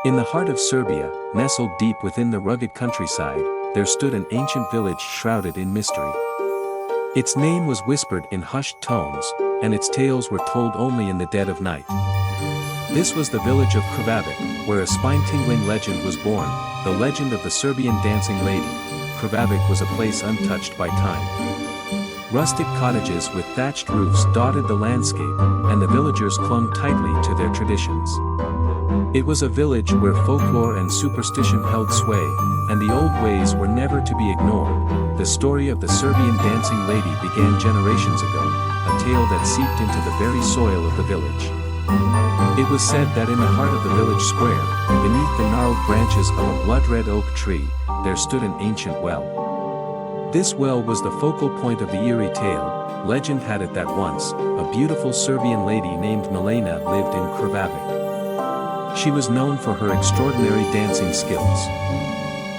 In the heart of Serbia, nestled deep within the rugged countryside, there stood an ancient village shrouded in mystery. Its name was whispered in hushed tones, and its tales were told only in the dead of night. This was the village of Krvavić, where a spine-tingling legend was born, the legend of the Serbian Dancing Lady. Krvavić was a place untouched by time. Rustic cottages with thatched roofs dotted the landscape, and the villagers clung tightly to their traditions. It was a village where folklore and superstition held sway, and the old ways were never to be ignored. The story of the Serbian Dancing Lady began generations ago, a tale that seeped into the very soil of the village. It was said that in the heart of the village square, beneath the gnarled branches of a blood-red oak tree, there stood an ancient well. This well was the focal point of the eerie tale. Legend had it that once, a beautiful Serbian lady named Milena lived in Krvavić. She was known for her extraordinary dancing skills.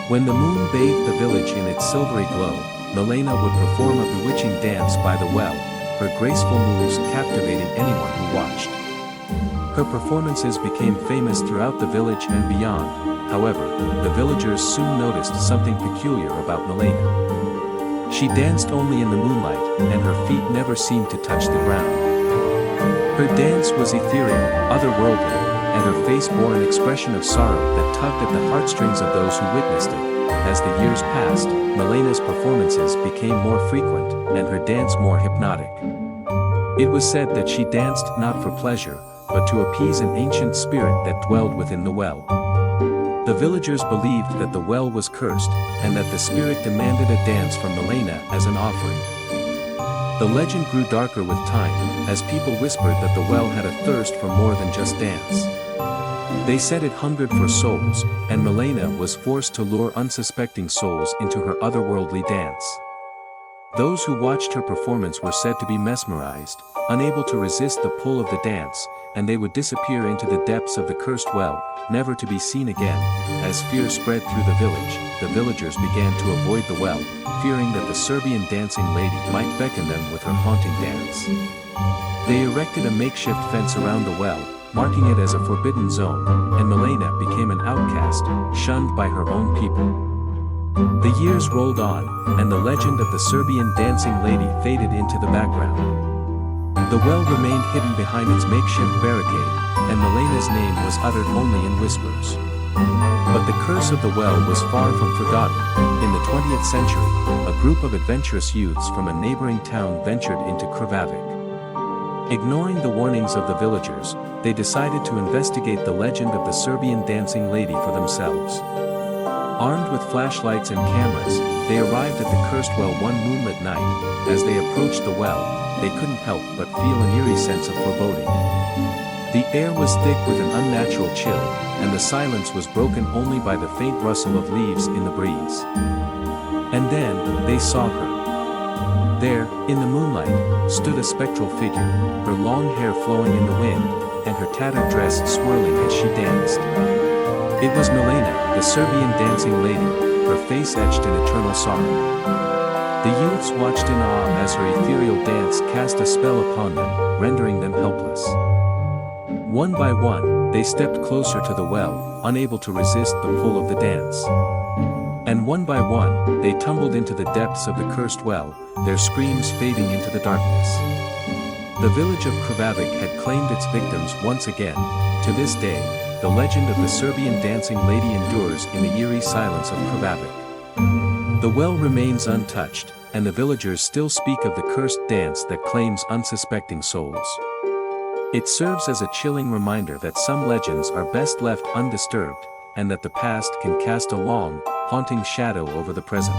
When the moon bathed the village in its silvery glow, Milena would perform a bewitching dance by the well, her graceful moves captivating anyone who watched. Her performances became famous throughout the village and beyond. However, the villagers soon noticed something peculiar about Milena. She danced only in the moonlight, and her feet never seemed to touch the ground. Her dance was ethereal, otherworldly, and her face bore an expression of sorrow that tugged at the heartstrings of those who witnessed it. As the years passed, Milena's performances became more frequent, and her dance more hypnotic. It was said that she danced not for pleasure, but to appease an ancient spirit that dwelled within the well. The villagers believed that the well was cursed, and that the spirit demanded a dance from Milena as an offering. The legend grew darker with time, as people whispered that the well had a thirst for more than just dance. They said it hungered for souls, and Milena was forced to lure unsuspecting souls into her otherworldly dance. Those who watched her performance were said to be mesmerized, unable to resist the pull of the dance, and they would disappear into the depths of the cursed well, never to be seen again. As fear spread through the village, the villagers began to avoid the well, fearing that the Serbian Dancing Lady might beckon them with her haunting dance. They erected a makeshift fence around the well, marking it as a forbidden zone, and Milena became an outcast, shunned by her own people. The years rolled on, and the legend of the Serbian Dancing Lady faded into the background. The well remained hidden behind its makeshift barricade, and Milena's name was uttered only in whispers. But the curse of the well was far from forgotten. In the 20th century, a group of adventurous youths from a neighboring town ventured into Krvavić. Ignoring the warnings of the villagers, they decided to investigate the legend of the Serbian Dancing Lady for themselves. Armed with flashlights and cameras, they arrived at the cursed well one moonlit night. As they approached the well, they couldn't help but feel an eerie sense of foreboding. The air was thick with an unnatural chill, and the silence was broken only by the faint rustle of leaves in the breeze. And then, they saw her. There, in the moonlight, stood a spectral figure, her long hair flowing in the wind, and her tattered dress swirling as she danced. It was Milena, the Serbian Dancing Lady, her face etched in eternal sorrow. The youths watched in awe as her ethereal dance cast a spell upon them, rendering them helpless. One by one, they stepped closer to the well, unable to resist the pull of the dance. And one by one, they tumbled into the depths of the cursed well, their screams fading into the darkness. The village of Krvavić had claimed its victims once again. To this day, the legend of the Serbian Dancing Lady endures in the eerie silence of Krvavić. The well remains untouched, and the villagers still speak of the cursed dance that claims unsuspecting souls. It serves as a chilling reminder that some legends are best left undisturbed, and that the past can cast a long, haunting shadow over the present.